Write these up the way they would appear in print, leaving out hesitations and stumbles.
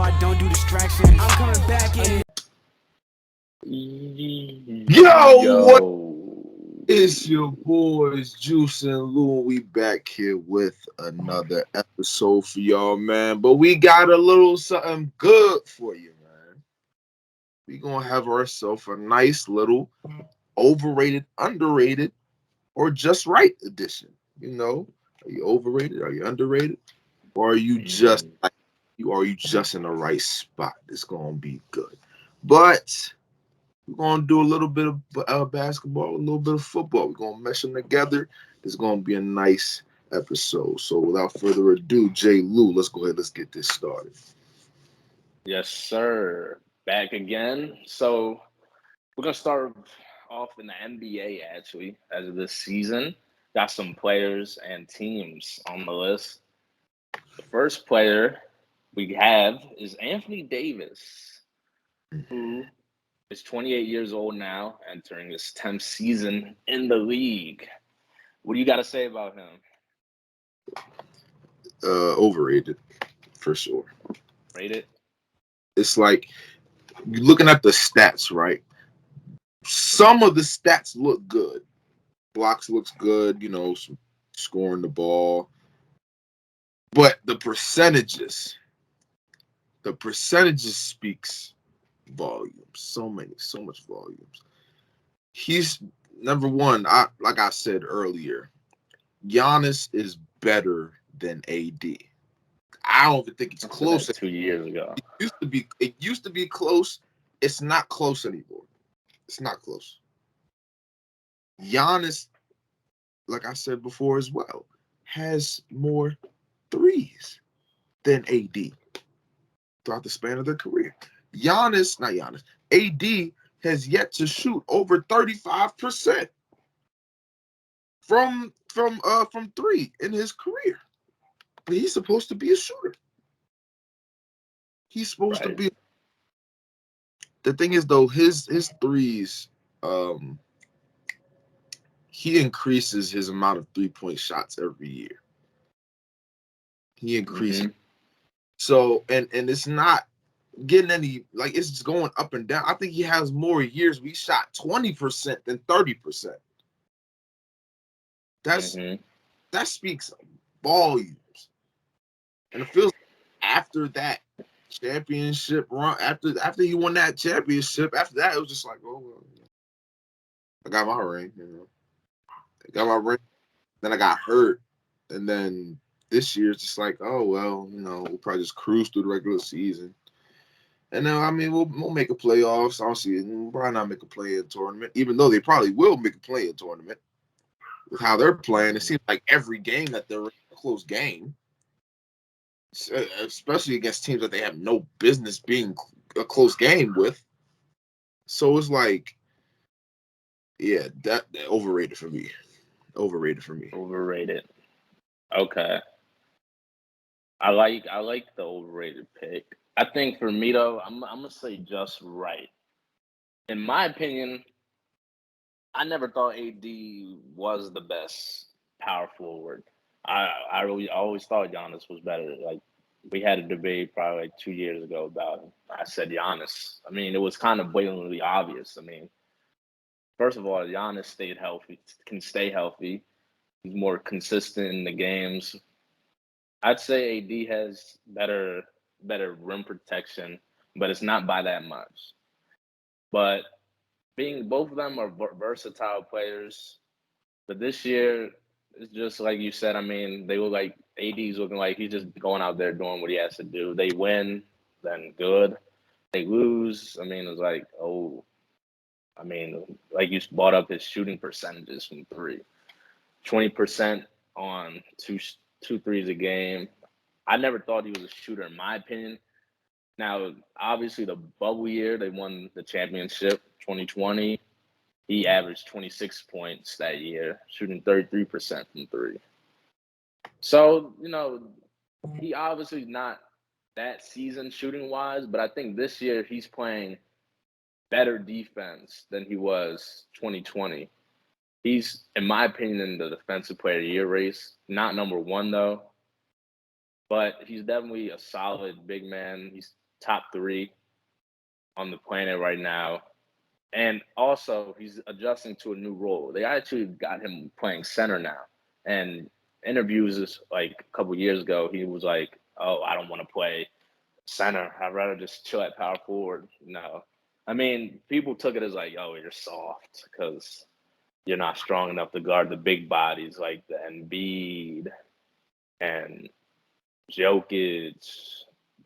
I don't do distractions. I'm coming back in. Yo, what is your boys, Juice and Lou? We back here with another episode for y'all, man. But we got a little something good for you, man. We gonna have ourselves a nice little overrated, underrated, or just right edition. You know, are you overrated? Are you underrated? Or are you just in the right spot? It's gonna be good. But we're going to do a little bit of basketball, a little bit of football. We're going to mesh them together. It's going to be a nice episode. So without further ado, Jay Lou, let's go ahead. Let's get this started. Yes, sir. Back again. So we're going to start off in the NBA, actually, as of this season. Got some players and teams on the list. The first player we have is Anthony Davis, who is 28 years old now, entering his 10th season in the league. What do you got to say about him? Overrated, for sure. Rated? It's like you're looking at the stats, right? Some of the stats look good. Blocks looks good, you know, scoring the ball. But the percentages speaks volumes. So much volumes. He's number one. Like I said earlier, Giannis is better than AD. I don't even think it's close. 2 years ago, it used to be close. It's not close anymore. It's not close. Giannis, like I said before as well, has more threes than AD throughout the span of their career. AD has yet to shoot over 35% from three in his career. But he's supposed to be a shooter. He's supposed to be. The thing is, though, his threes, he increases his amount of 3-point shots every year. He increases. Mm-hmm. So, and it's not getting any, like, it's just going up and down. I think he has more years we shot 20% than 30%. That speaks volumes. And it feels like after that championship run, after he won that championship, after that it was just like, oh well, I got my ring, you know. I got my ring. Then I got hurt. And then this year it's just like, oh well, you know, we'll probably just cruise through the regular season. And then, I mean, we'll make a playoffs. I'll see it. We'll probably not make a play-in tournament, even though they probably will make a play-in tournament with how they're playing. It seems like every game that they're in a close game, especially against teams that they have no business being a close game with. So it's like, yeah, that overrated for me. Overrated. Okay. I like the overrated pick. I think for me though, I'm gonna say just right. In my opinion, I never thought AD was the best power forward. I really always thought Giannis was better. Like, we had a debate probably like 2 years ago about it. I said Giannis. I mean, it was kind of blatantly obvious. I mean, first of all, Giannis can stay healthy. He's more consistent in the games. I'd say AD has better rim protection, but it's not by that much. But both of them are versatile players. But this year, it's just like you said. I mean, they look like AD's looking like he's just going out there doing what he has to do. They win, then good. They lose. I mean, it's like, oh, I mean, like you brought up his shooting percentages from three. 20% on two threes a game. I never thought he was a shooter, in my opinion. Now, obviously, the bubble year, they won the championship, 2020. He averaged 26 points that year, shooting 33% from three. So, you know, he obviously not that seasoned shooting-wise, but I think this year he's playing better defense than he was 2020. He's, in my opinion, in the defensive player of the year race. Not number one, though. But he's definitely a solid big man. He's top 3 on the planet right now. And also, he's adjusting to a new role. They actually got him playing center now. And interviews like a couple years ago, he was like, "Oh, I don't want to play center. I'd rather just chill at power forward." No, I mean, people took it as like, "Oh, you're soft because you're not strong enough to guard the big bodies like the Embiid and Jokic,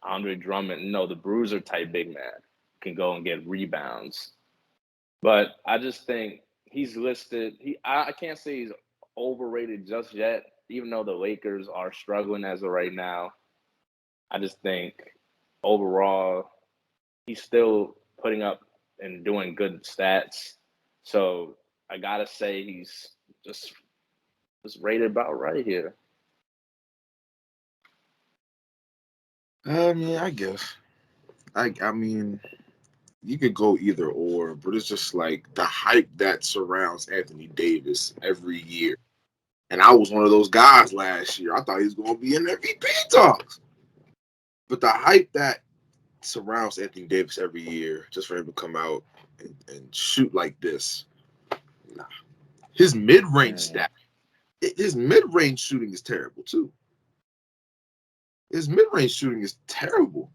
Andre Drummond." No, the bruiser type big man can go and get rebounds. But I just think he's listed. I can't say he's overrated just yet, even though the Lakers are struggling as of right now. I just think overall he's still putting up and doing good stats. So I gotta say he's just rated about right here. I mean, I guess. I mean, you could go either or, but it's just like the hype that surrounds Anthony Davis every year. And I was one of those guys last year. I thought he was going to be in MVP talks. But the hype that surrounds Anthony Davis every year, just for him to come out and shoot like this, nah. His mid-range his mid-range shooting is terrible too. His mid-range shooting is terrible.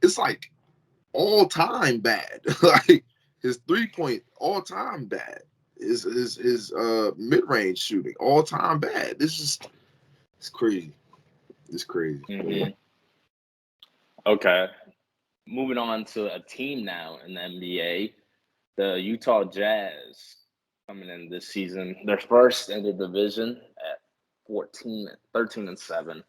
It's like all-time bad. Like his 3-point all-time bad. His mid-range shooting all-time bad. It's crazy. It's crazy. Mm-hmm. Okay. Moving on to a team now in the NBA, the Utah Jazz coming in this season. They're first in the division at 13-7.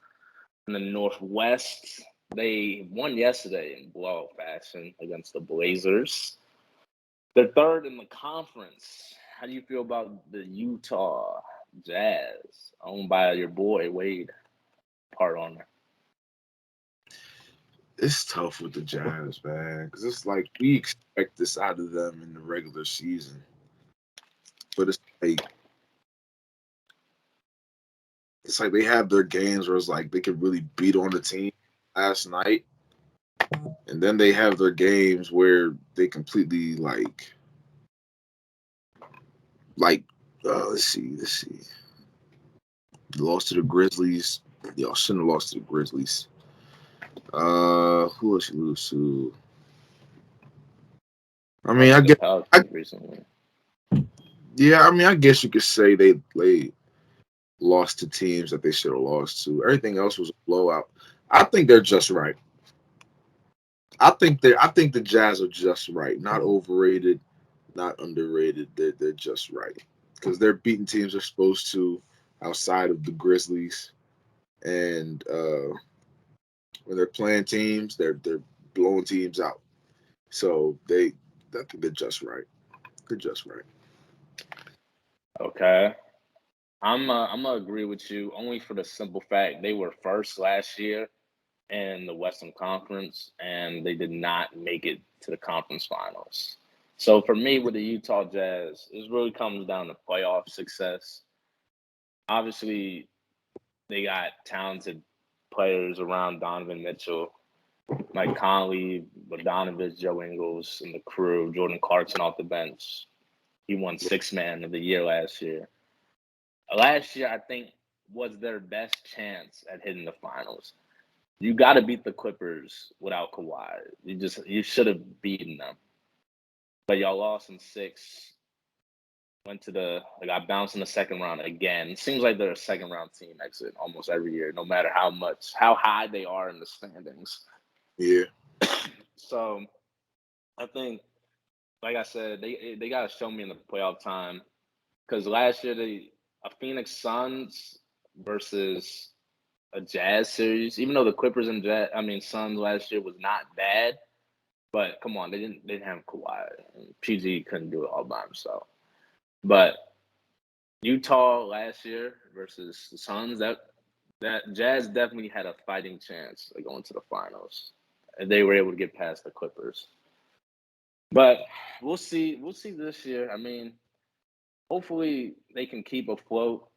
In the Northwest, they won yesterday in blowout fashion against the Blazers. They're third in the conference. How do you feel about the Utah Jazz, owned by your boy Wade, part owner? It's tough with the Jazz, man, because it's like we expect this out of them in the regular season, but it's like they have their games where it's like they could really beat on the team last night, and then they have their games where they completely let's see, lost to the Grizzlies. Y'all shouldn't have lost to the Grizzlies. Who else you lose to? I mean, I guess. Recently. Yeah, I mean, I guess you could say they lost to teams that they should have lost to. Everything else was a blowout. I think they're just right. I think the Jazz are just right. Not overrated, not underrated. They're just right because they're beating teams they're supposed to outside of the Grizzlies, and when they're playing teams, they're blowing teams out. So I think they're just right. They're just right. Okay. I'm gonna agree with you only for the simple fact they were first last year in the Western Conference and they did not make it to the conference finals. So for me with the Utah Jazz, it really comes down to playoff success. Obviously, they got talented players around Donovan Mitchell, Mike Conley, Bogdanovich, Joe Ingles, and the crew, Jordan Clarkson off the bench. He won Sixth Man of the Year last year. Last year, I think, was their best chance at hitting the finals. You got to beat the Clippers without Kawhi. You should have beaten them, but y'all lost in 6. They got bounced in the second round again. It seems like they're a second round team exit almost every year, no matter how high they are in the standings. Yeah. So I think, like I said, they got to show me in the playoff time because last year a Phoenix Suns versus a Jazz series, even though the Clippers and Suns last year was not bad, but come on, they didn't have Kawhi. PG couldn't do it all by himself. But Utah last year versus the Suns, that Jazz definitely had a fighting chance of going to the finals, and they were able to get past the Clippers. But we'll see. We'll see this year. I mean, hopefully they can keep afloat.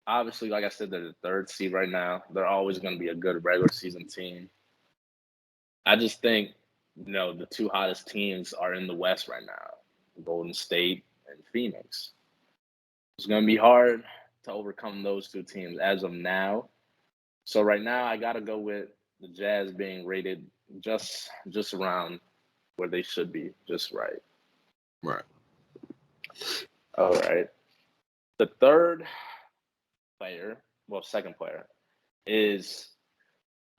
Obviously, like I said, they're the 3rd seed right now. They're always going to be a good regular season team. I just think the two hottest teams are in the West right now, Golden State and Phoenix. It's going to be hard to overcome those two teams as of now. So right now, I got to go with the Jazz being rated just around where they should be, just right. Right. All right. The second player, is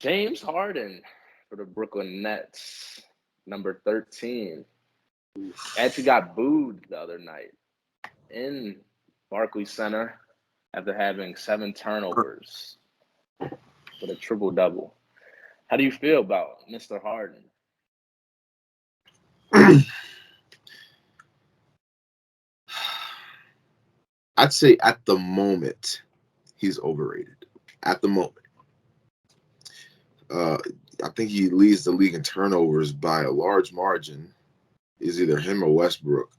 James Harden for the Brooklyn Nets, number 13. Actually got booed the other night in Barclays Center after having 7 turnovers with a triple-double. How do you feel about Mr. Harden? I'd say at the moment, he's overrated. At the moment. I think he leads the league in turnovers by a large margin. Is either him or Westbrook,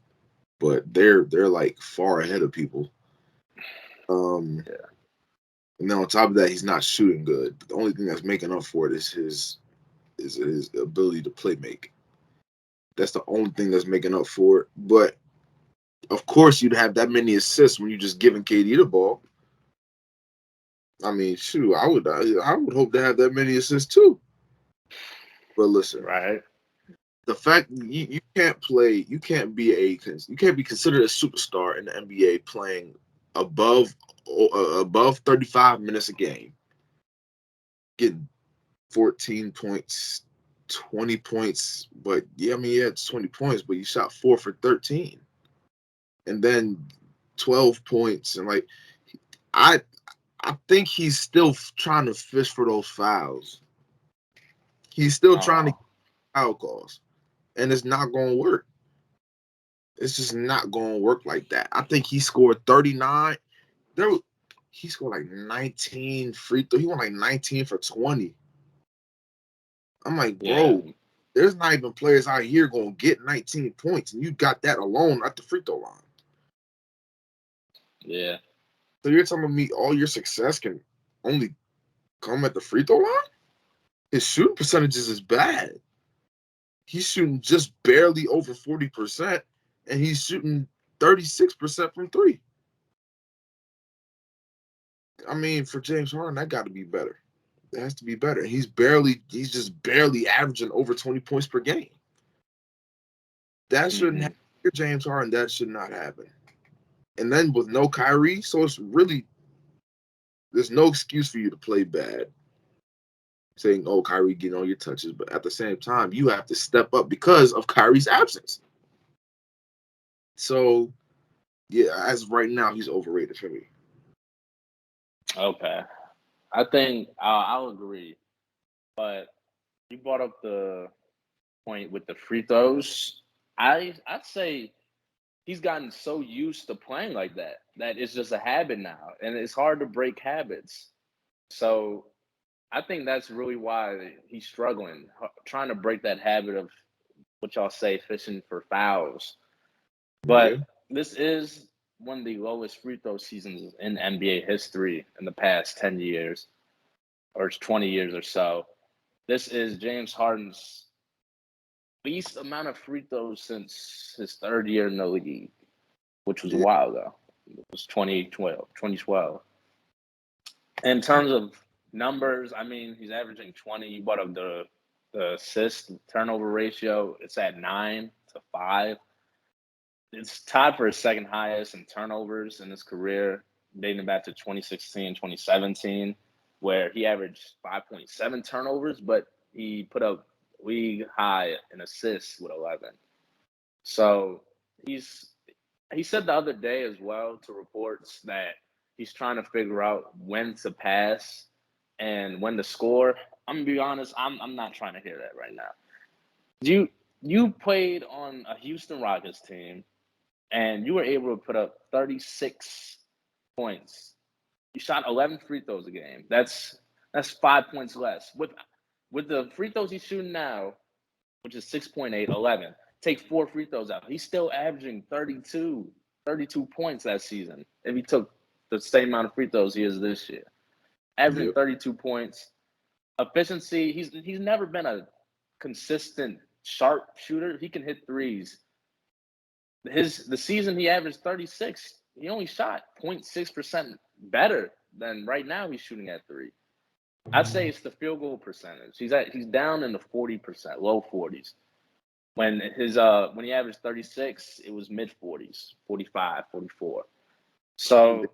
but they're like far ahead of people. And then on top of that, he's not shooting good. But the only thing that's making up for it is his ability to play make. That's the only thing that's making up for it. But of course, you'd have that many assists when you're just giving KD the ball. I mean, shoot, I would hope to have that many assists too. But listen, right? The fact you can't be considered a superstar in the NBA playing above 35 minutes a game, getting 14 points, 20 points. But yeah, I mean, yeah, it's 20 points, but you shot 4 for 13, and then 12 points, and like I think he's still trying to fish for those fouls. He's still trying to get foul calls, and it's not going to work. It's just not going to work like that. I think he scored 39. He scored like 19 free throws. He went like 19 for 20. I'm like, bro, there's not even players out here going to get 19 points, and you got that alone at the free throw line. Yeah. So you're telling me all your success can only come at the free throw line? His shooting percentages is bad. He's shooting just barely over 40%, and he's shooting 36% from 3. I mean, for James Harden, that got to be better. It has to be better. He's just barely averaging over 20 points per game. That shouldn't happen. James Harden, that should not happen. And then with no Kyrie, so it's really, there's no excuse for you to play bad. Saying, oh, Kyrie getting all your touches, but at the same time, you have to step up because of Kyrie's absence. So, yeah, as of right now, he's overrated for me. Okay. I think I'll agree. But you brought up the point with the free throws. I'd say he's gotten so used to playing like that it's just a habit now, and it's hard to break habits. So I think that's really why he's struggling, trying to break that habit of what y'all say, fishing for fouls. But this is one of the lowest free throw seasons in NBA history in the past 10 years or 20 years or so. This is James Harden's least amount of free throws since his 3rd year in the league, which was a while ago. It was 2012. In terms of numbers, I mean, he's averaging 20. You brought up the assist turnover ratio. It's at 9-5. It's tied for his second highest in turnovers in his career, dating back to 2016, 2017, where he averaged 5.7 turnovers, but he put up league high in assists with 11. So he said the other day as well to reports that he's trying to figure out when to pass and when to score. I'm gonna be honest, I'm not trying to hear that right now. You played on a Houston Rockets team and you were able to put up 36 points. You shot 11 free throws a game. That's 5 points less. With the free throws he's shooting now, which is 6.8, 11, take 4 free throws out. He's still averaging 32 points that season if he took the same amount of free throws he is this year. Averaging 32 points. Efficiency, he's never been a consistent sharp shooter. He can hit threes. The season he averaged 36. He only shot 0.6% better than right now. He's shooting at 3. I'd say it's the field goal percentage. He's down in the 40%, low 40s. When he averaged 36, it was mid 40s, 45, 44. So,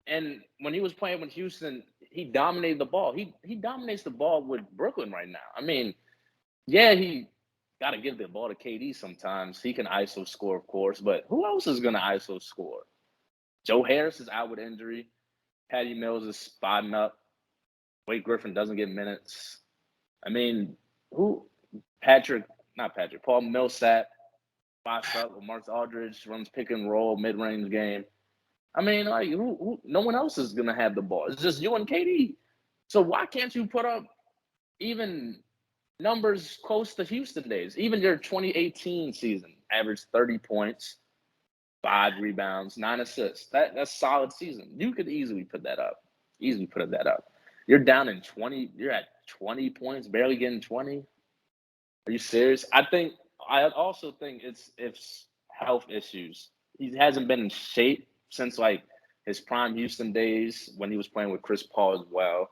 and when he was playing with Houston, he dominated the ball. He dominates the ball with Brooklyn right now. I mean, yeah, he got to give the ball to KD sometimes. He can ISO score, of course, but who else is going to ISO score? Joe Harris is out with injury. Patty Mills is spotting up. Wade Griffin doesn't get minutes. I mean, Paul Millsap spots up with Mark Aldridge, runs pick and roll, mid-range game. I mean, like, no one else is going to have the ball. It's just you and KD. So why can't you put up even numbers close to Houston days? Even your 2018 season averaged 30 points, 5 rebounds, 9 assists. That's a solid season. You could easily put that up. You're down in 20. You're at 20 points, barely getting 20. Are you serious? I also think it's health issues. He hasn't been in shape since like his prime Houston days when he was playing with Chris Paul as well.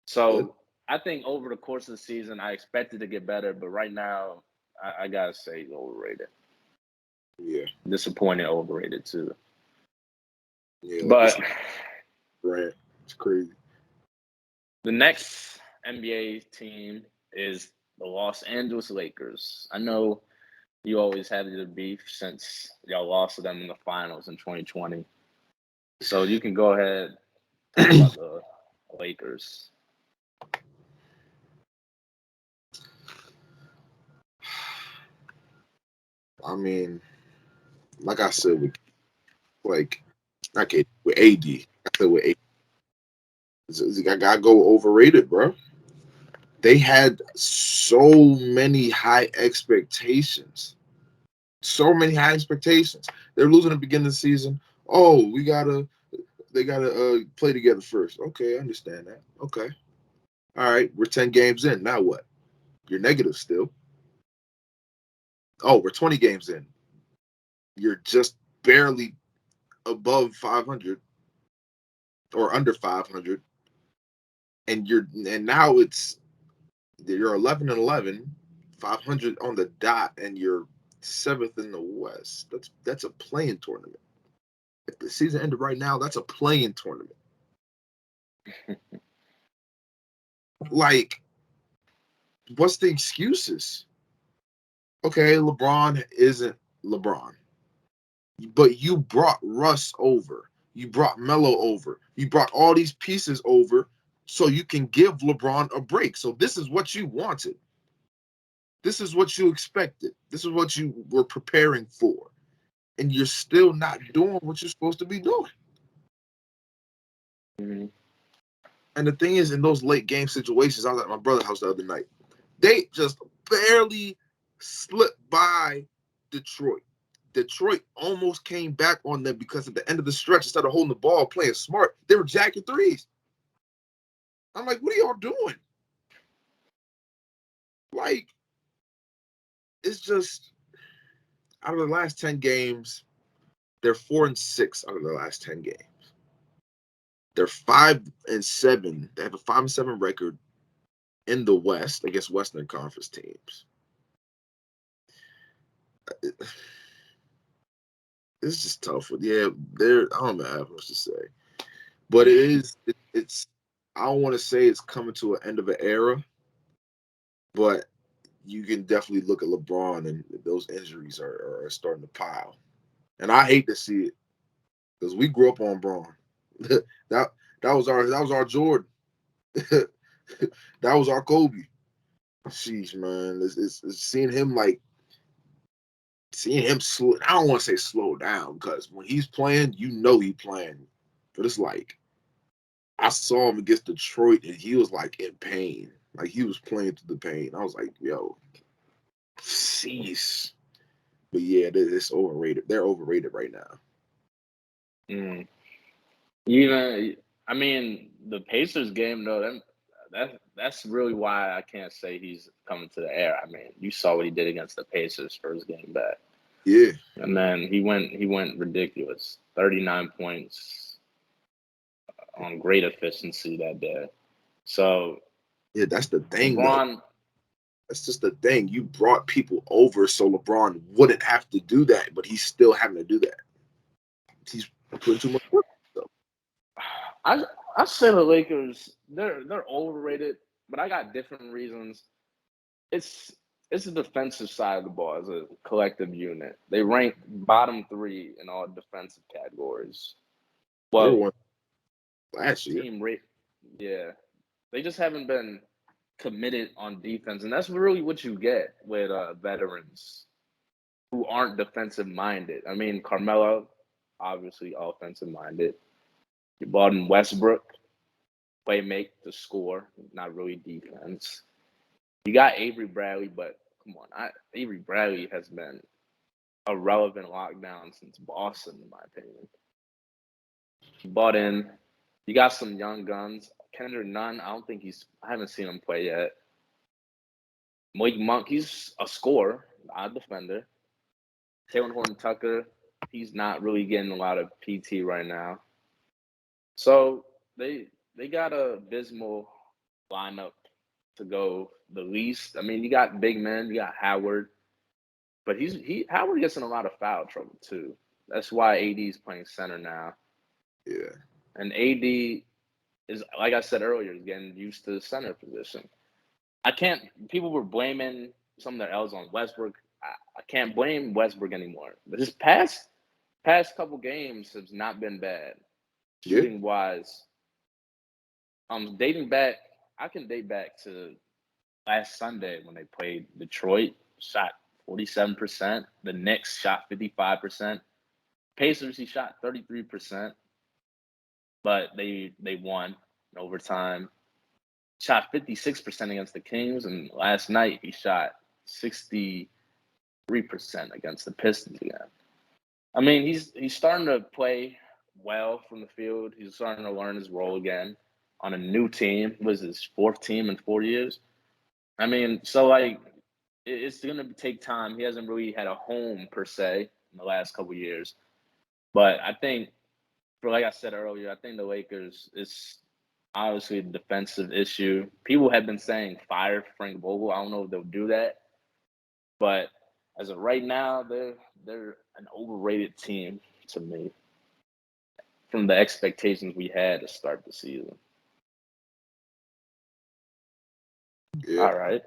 So I think over the course of the season, I expected to get better, but right now, I gotta say he's overrated. Yeah, disappointed, overrated too. Yeah, But right, it's crazy. The next NBA team is the Los Angeles Lakers. I know you always had the beef since y'all lost to them in the finals in 2020. So you can go ahead and talk about the Lakers. I mean, like I said, with AD. I said with AD. I gotta go overrated, bro. They had so many high expectations. They're losing at the beginning of the season. Oh, they gotta play together first. Okay, I understand that. Okay. All right, we're 10 games in. Now what? You're negative still. Oh, we're 20 games in. You're just barely above 500 or under 500. And now you're 11-11, 500 on the dot, and you're 7th in the West. That's a playing tournament. If the season ended right now, that's a playing tournament. Like, what's the excuses? Okay, LeBron isn't LeBron, but you brought Russ over. You brought Melo over. You brought all these pieces over so you can give LeBron a break. So this is what you wanted. This is what you expected. This is what you were preparing for. And you're still not doing what you're supposed to be doing. Mm-hmm. And the thing is, in those late game situations, I was at my brother's house the other night. They just barely slipped by Detroit. Detroit almost came back on them because at the end of the stretch, instead of holding the ball, playing smart, they were jacking threes. I'm like, what are y'all doing? Like, it's just, out of the last 10 games, they're 4-6 out of the last 10 games. They're 5-7. They have a 5-7 record in the West against Western Conference teams. It's just tough. I don't know how much to say. But it's I don't want to say it's coming to an end of an era, but you can definitely look at LeBron and those injuries are starting to pile. And I hate to see it because we grew up on Braun. that was our Jordan. That was our Kobe. Sheesh, man. It's seeing him slow. I don't want to say slow down because when he's playing, you know he's playing. But it's like I saw him against Detroit and he was like in pain. Like he was playing through the pain. I was like, yo, cease. But yeah, it's overrated. They're overrated right now. I mean, the Pacers game though, that's really why I can't say he's coming to the air. I mean, you saw what he did against the Pacers first game back. Yeah. And then he went ridiculous. 39 points on great efficiency that day. So Yeah, that's the thing, LeBron, though. That's just the thing. You brought people over so LeBron wouldn't have to do that, but he's still having to do that. He's putting too much work. I say the Lakers, they're overrated, but I got different reasons. It's the defensive side of the ball as a collective unit. They rank bottom 3 in all defensive categories. They were Well, one last year. team rate, yeah, they just haven't been committed on defense, and that's really what you get with veterans who aren't defensive minded. I mean, Carmelo, obviously offensive minded. You brought in Westbrook, play make to score, not really defense. You got Avery Bradley, but come on, Avery Bradley has been a relevant lockdown since Boston, in my opinion. You bought in. You got some young guns. Kendrick Nunn, I haven't seen him play yet. Malik Monk, he's a scorer, not a defender. Taylor Horton Tucker, he's not really getting a lot of PT right now. So they got a abysmal lineup to go the least. I mean, you got big men, you got Howard, but Howard gets in a lot of foul trouble too. That's why AD is playing center now. Yeah. And AD is, like I said earlier, is getting used to the center position. People were blaming some of their L's on Westbrook. I can't blame Westbrook anymore. But his past couple games has not been bad, shooting wise. Dating back, I can date back to last Sunday when they played Detroit. Shot 47%. The Knicks shot 55%. Pacers, he shot 33%, but they won in overtime. Shot 56% against the Kings, and last night he shot 63% against the Pistons again. I mean, he's starting to play well from the field. He's starting to learn his role again on a new team. It was his 4th team in 4 years. I mean, so like it's going to take time. He hasn't really had a home per se in the last couple of years. But I think, like I said earlier, I think the Lakers is obviously a defensive issue. People have been saying fire Frank Vogel. I don't know if they'll do that. But as of right now, they're an overrated team to me from the expectations we had to start the season. Yeah. All right.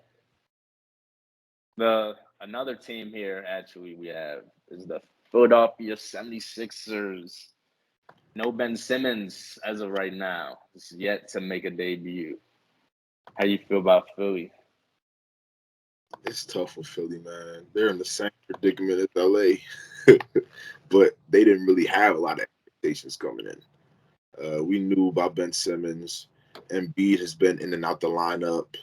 Another team here actually we have is the Philadelphia 76ers. No Ben Simmons as of right now. He's yet to make a debut. How do you feel about Philly? It's tough for Philly, man. They're in the same predicament as LA, but they didn't really have a lot of expectations coming in. We knew about Ben Simmons. Embiid has been in and out the lineup.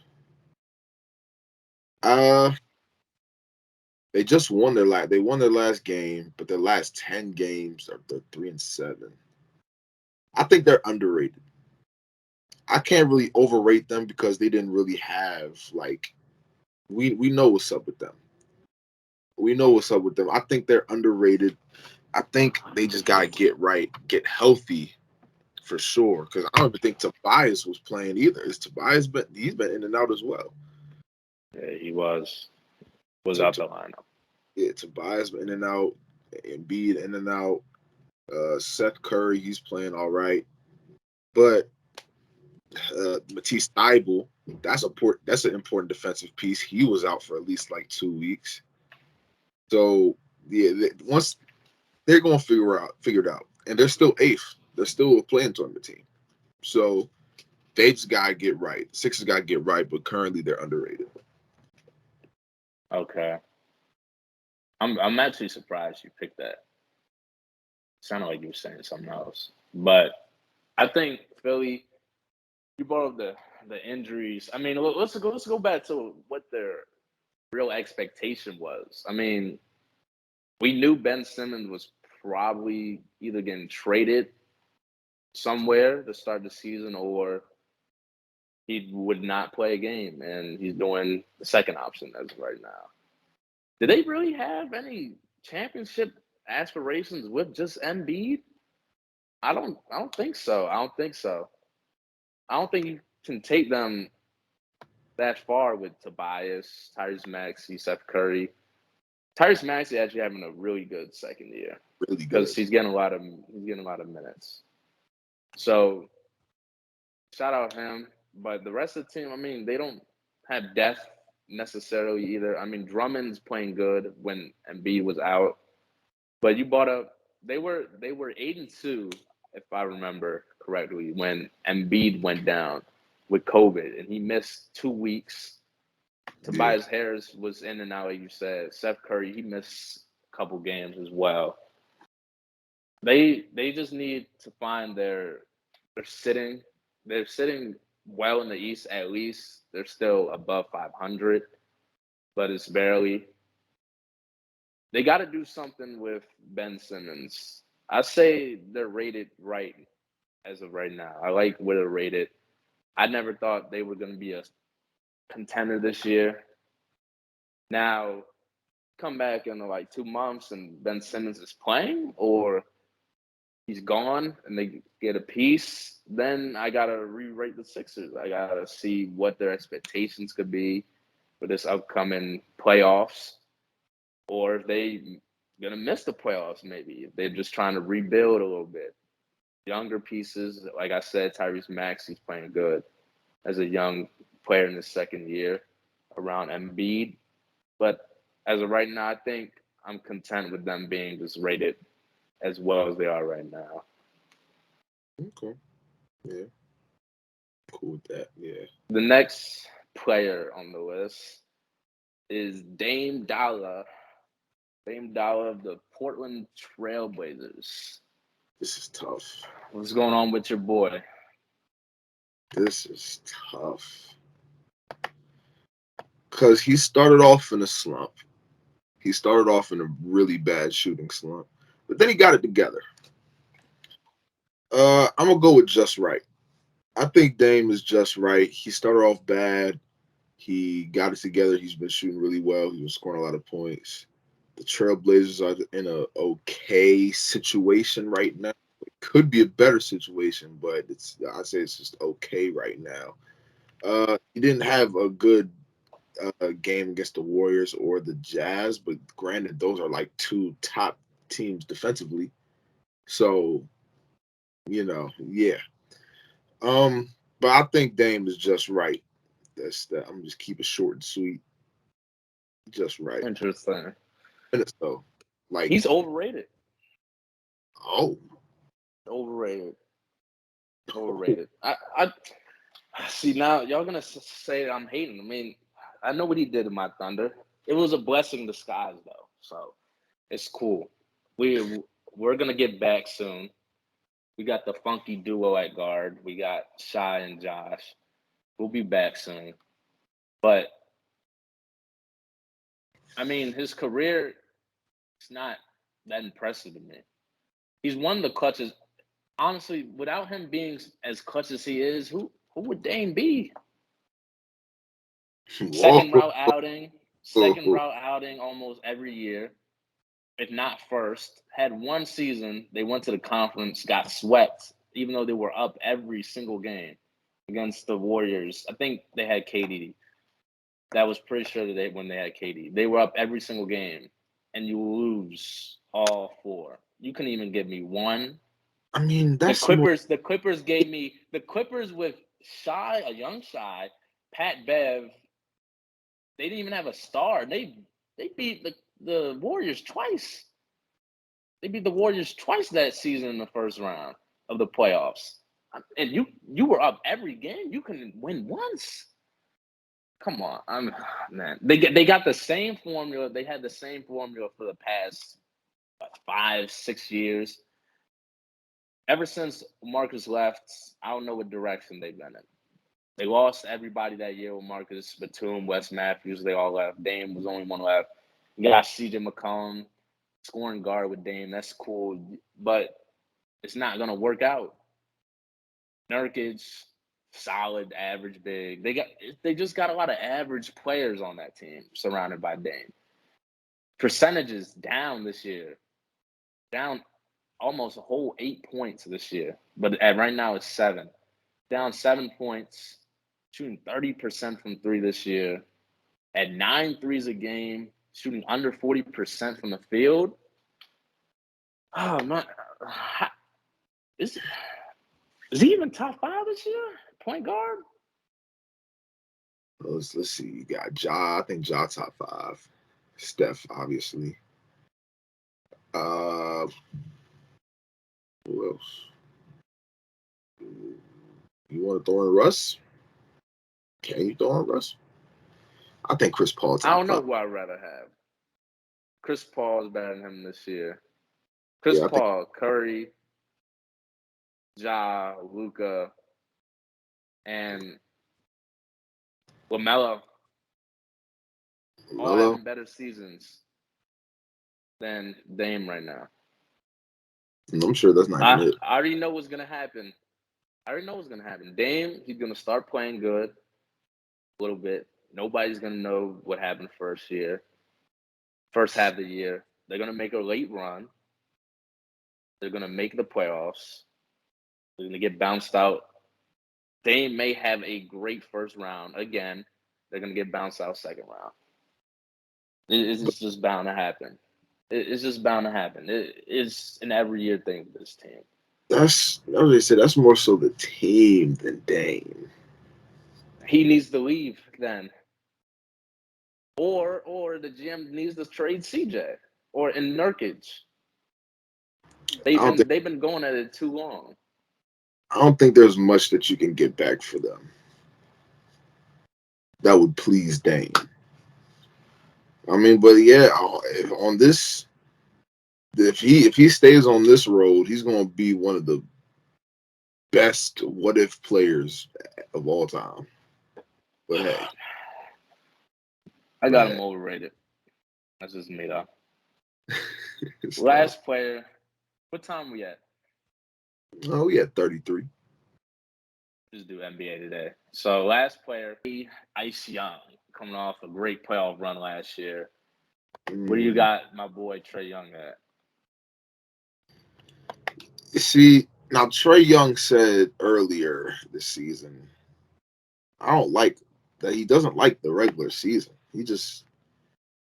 They just won their last game, but their last 10 games are 3-7. I think they're underrated. I can't really overrate them because they didn't really have we know what's up with them. We know what's up with them. I think they're underrated. I think they just gotta get right, get healthy for sure. Because I don't even think Tobias was playing either. He's been in and out as well. Yeah, he was out the lineup. Yeah, Tobias been in and out, Embiid in and out. Seth Curry, he's playing all right. But Matisse Thybulle, that's an important defensive piece. He was out for at least 2 weeks. So yeah, once they're gonna figure it out, and they're still 8th. They're still a playing tournament team. So they just gotta get right. Sixers gotta get right, but currently they're underrated. Okay. I'm actually surprised you picked that. Sounded like you were saying something else. But I think Philly, you brought up the injuries. I mean, let's go back to what their real expectation was. I mean, we knew Ben Simmons was probably either getting traded somewhere to start the season or he would not play a game, and he's doing the second option as of right now. Do they really have any championship aspirations with just Embiid? I don't think so. I don't think you can take them that far with Tobias, Tyrese Maxey, Seth Curry. Tyrese Maxey actually having a really good second year. Really good. Because he's getting a lot of minutes. So shout out him. But the rest of the team, I mean, they don't have depth necessarily either. I mean, Drummond's playing good when Embiid was out. But you brought up they were 8-2, if I remember correctly, when Embiid went down with COVID and he missed 2 weeks. Tobias Harris was in and out, like you said. Seth Curry, he missed a couple games as well. They just need to find they're sitting well in the East at least. They're still above 500, but it's barely. They got to do something with Ben Simmons. I say they're rated right as of right now. I like where they're rated. I never thought they were going to be a contender this year. Now, come back in like 2 months and Ben Simmons is playing, or he's gone and they get a piece, then I got to re-rate the Sixers. I got to see what their expectations could be for this upcoming playoffs, or if they going to miss the playoffs maybe. If they're just trying to rebuild a little bit. Younger pieces, like I said, Tyrese Maxey's playing good as a young player in his second year around Embiid. But as of right now, I think I'm content with them being just rated as well as they are right now. Okay. Yeah. Cool with that. Yeah. The next player on the list is Dame Dollar. Dame Dollar of the Portland Trailblazers. This is tough. What's going on with your boy? This is tough. Because he started off in a slump. He started off in a really bad shooting slump. But then he got it together. I'm going to go with just right. I think Dame is just right. He started off bad. He got it together. He's been shooting really well. He was scoring a lot of points. The Trailblazers are in a okay situation right now. It could be a better situation, but I'd say it's just okay right now. He didn't have a good game against the Warriors or the Jazz, but granted, those are like two top teams defensively. So, yeah. But I think Dame is just right. That's that. I'm just keep it short and sweet. Just right. Interesting. So, like, he's overrated. Oh, overrated. I see now. Y'all gonna say I'm hating. I mean, I know what he did to my Thunder. It was a blessing in disguise, though. So it's cool. We're gonna get back soon. We got the funky duo at guard. We got Shy and Josh. We'll be back soon. But I mean, his career is not that impressive to me. He's won the clutches. Honestly, without him being as clutch as he is, who would Dame be? Second route outing almost every year, if not first. Had one season, they went to the conference, got swept, even though they were up every single game against the Warriors. I think they had KD. That was pretty sure that when they had KD. They were up every single game, and you lose all four. You couldn't even give me one. I mean, that's the Clippers gave me the Clippers with Shy, a young Shy, Pat Bev. They didn't even have a star. They beat the Warriors twice. They beat the Warriors twice that season in the first round of the playoffs. And you were up every game. You couldn't win once. Come on, man. They got the same formula. They had the same formula for the past 5-6 years. Ever since Marcus left, I don't know what direction they've been in. They lost everybody that year with Marcus, Batum, Wes Matthews. They all left. Dame was the only one left. You got CJ McCollum, scoring guard with Dame. That's cool, but it's not going to work out. Nurkic, solid average big. They just got a lot of average players on that team surrounded by Dame. Percentages down this year, down almost a whole 8 points this year, but right now it's 7, down 7 points, shooting 30% from three this year, at 9 threes a game, shooting under 40% from the field. Oh man, is he even top 5 this year? Point guard? Let's see. You got Ja. I think Ja top 5. Steph, obviously. Who else? You want to throw in Russ? Can you throw in Russ? I think Chris Paul top 5. I don't know who I'd rather have. Chris Paul is better than him this year. Chris Paul, Curry, Ja, Luka, and LaMelo all having better seasons than Dame right now. I'm sure that's not even it. I already know what's going to happen. Dame, he's going to start playing good a little bit. Nobody's going to know what happened first half of the year. They're going to make a late run. They're going to make the playoffs. They're going to get bounced out. Dame may have a great first round. Again, they're going to get bounced out second round. It's just bound to happen. It's just bound to happen. It's an every year thing with this team. That's what they said. That's more so the team than Dame. He needs to leave then, or the GM needs to trade CJ or in Nurkic. They've been going at it too long. I don't think there's much that you can get back for them that would please Dame. I mean, but yeah, on this, if he stays on this road, he's going to be one of the best what if players of all time. But hey, I got him overrated. That's just me though. Last player. What time we at? Oh, we at 33. Just do NBA today. So last player, Ice Young, coming off a great playoff run last year. Where do you got my boy Trae Young at? See, now Trae Young said earlier this season, I don't like that. He doesn't like the regular season. He just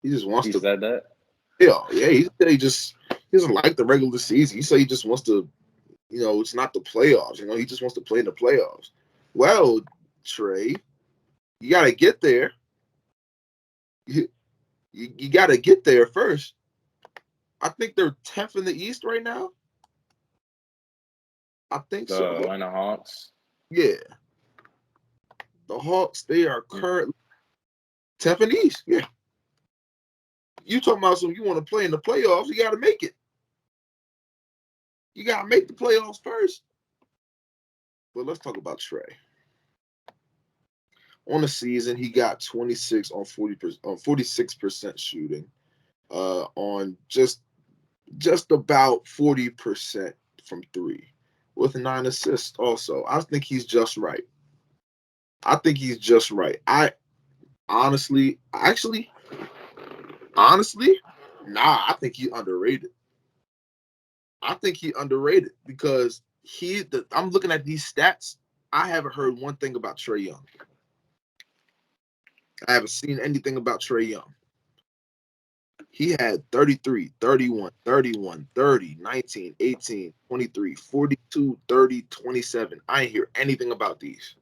wants to. He said that? Yeah. He said he doesn't like the regular season. He said he just wants to, it's not the playoffs. He just wants to play in the playoffs. Well, Trae, you got to get there. You got to get there first. I think they're 10th in the East right now. I think so. The Atlanta Hawks? Yeah. The Hawks, they are currently 10th in the East. Yeah. You talking about you want to play in the playoffs, you got to make it. You got to make the playoffs first. But let's talk about Trae. On the season, he got 26 on 46% shooting, on just about 40% from three, with 9 assists. Also, I think he's just right. I honestly, I think he's underrated. Because I'm looking at these stats. I haven't heard one thing about Trae Young. I haven't seen anything about Trae Young. He had 33, 31, 31, 30, 19, 18, 23, 42, 30, 27. I ain't hear anything about these.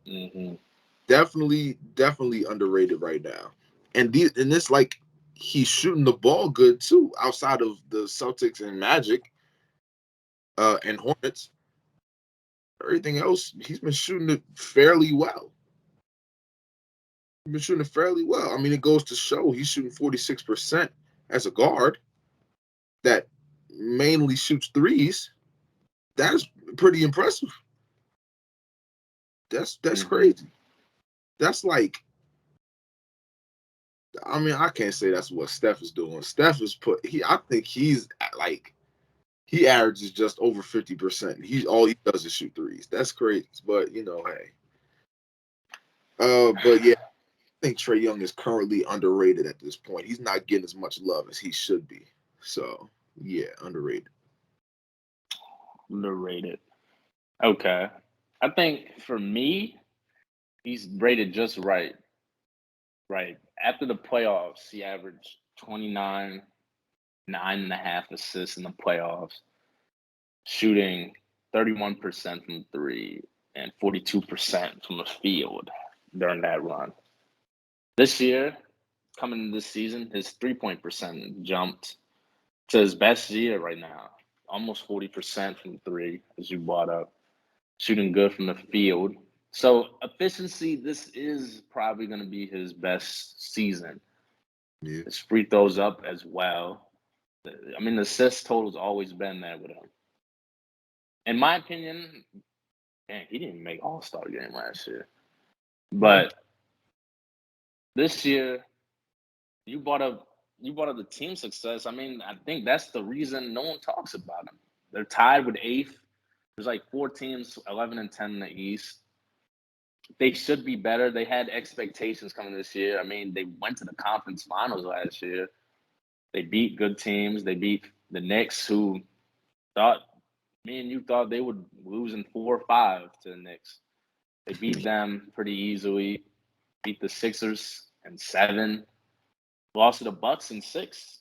Mm-hmm. Definitely underrated right now. And this, like, he's shooting the ball good too, outside of the Celtics and Magic, and Hornets. Everything else, he's been shooting it fairly well. I mean, it goes to show he's shooting 46% as a guard that mainly shoots threes. That's pretty impressive. That's crazy. That's like, I mean, I can't say that's what Steph is doing. Steph is I think he's like he averages just over 50%. All he does is shoot threes. That's crazy. But hey. But yeah, I think Trae Young is currently underrated at this point. He's not getting as much love as he should be. So yeah, underrated. Underrated. Okay. I think for me, he's rated just right. Right. After the playoffs, he averaged 29, 9.5 assists in the playoffs, shooting 31% from three and 42% from the field during that run. This year, coming into this season, his 3-point percent jumped to his best year right now, almost 40% from three, as you brought up, shooting good from the field. So efficiency, this is probably going to be his best season. Yeah. His free throws up as well. I mean, the assist total's always been there with him. In my opinion, man, he didn't make All-Star game last year. But this year, you brought up the team success. I mean, I think that's the reason no one talks about them. They're tied with 8th. There's like 4 teams, 11 and 10 in the East. They should be better. They had expectations coming this year. I mean, they went to the conference finals last year. They beat good teams. They beat the Knicks, who me and you thought they would lose in 4 or 5 to the Knicks. They beat them pretty easily. Beat the Sixers in 7. Lost to the Bucks in 6.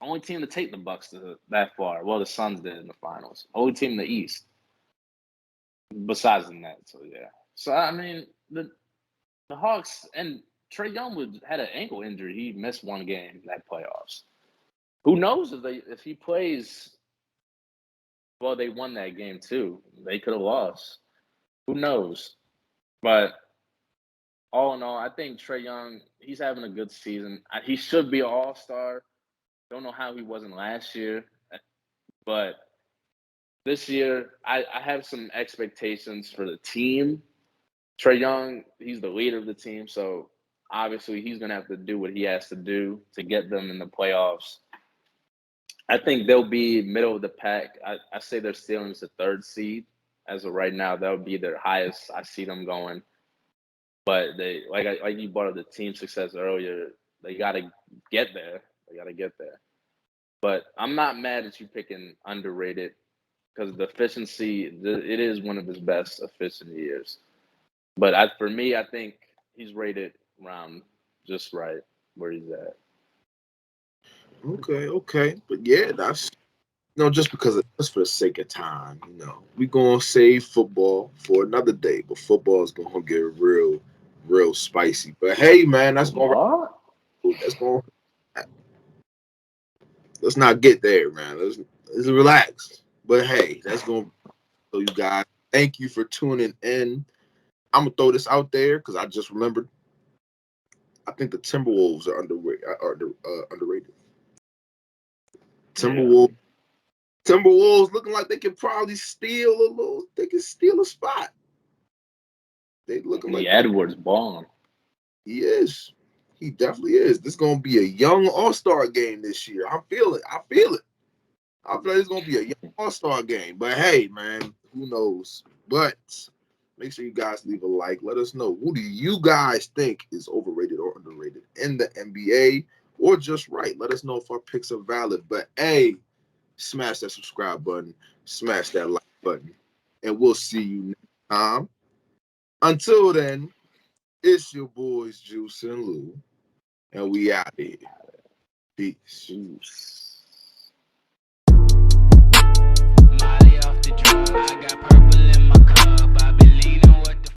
Only team to take the Bucks to that far. Well, the Suns did in the finals. Only team in the East. Besides the Nets, so yeah. So I mean, the Hawks and Trae Young had an ankle injury. He missed 1 game in that playoffs. Who knows if he plays? Well, they won that game too. They could have lost. Who knows? But all in all, I think Trae Young, he's having a good season. He should be an All-Star. Don't know how he wasn't last year, but this year I have some expectations for the team. Trae Young, he's the leader of the team, so obviously he's going to have to do what he has to do to get them in the playoffs. I think they'll be middle of the pack. I say their ceiling is the 3rd seed as of right now. That would be their highest. I see them going. But they like you brought up the team success earlier. They got to get there. But I'm not mad at you picking underrated because the efficiency, it is one of his best efficient years. But for me, I think he's rated around just right where he's at. Okay. But yeah, that's just for the sake of time, we gonna save football for another day, but football is gonna get real spicy. But hey, man, that's gonna let's not get there, man. Let's relax. But hey, that's gonna so you guys. Thank you for tuning in. I'm gonna throw this out there because I just remembered. I think the Timberwolves are underrated. Timberwolves looking like they can probably steal a little. They can steal a spot. They looking like Edwards balling. He is. He definitely is. This is gonna be a young All-Star game this year. I feel it. I feel like it's gonna be a young All-Star game. But hey, man, who knows? But make sure you guys leave a like. Let us know, who do you guys think is overrated or underrated in the NBA, or just right? Let us know if our picks are valid. But hey, smash that subscribe button, smash that like button, and we'll see you next time. Until then, it's your boys Juice and Lou, and we out here. Peace.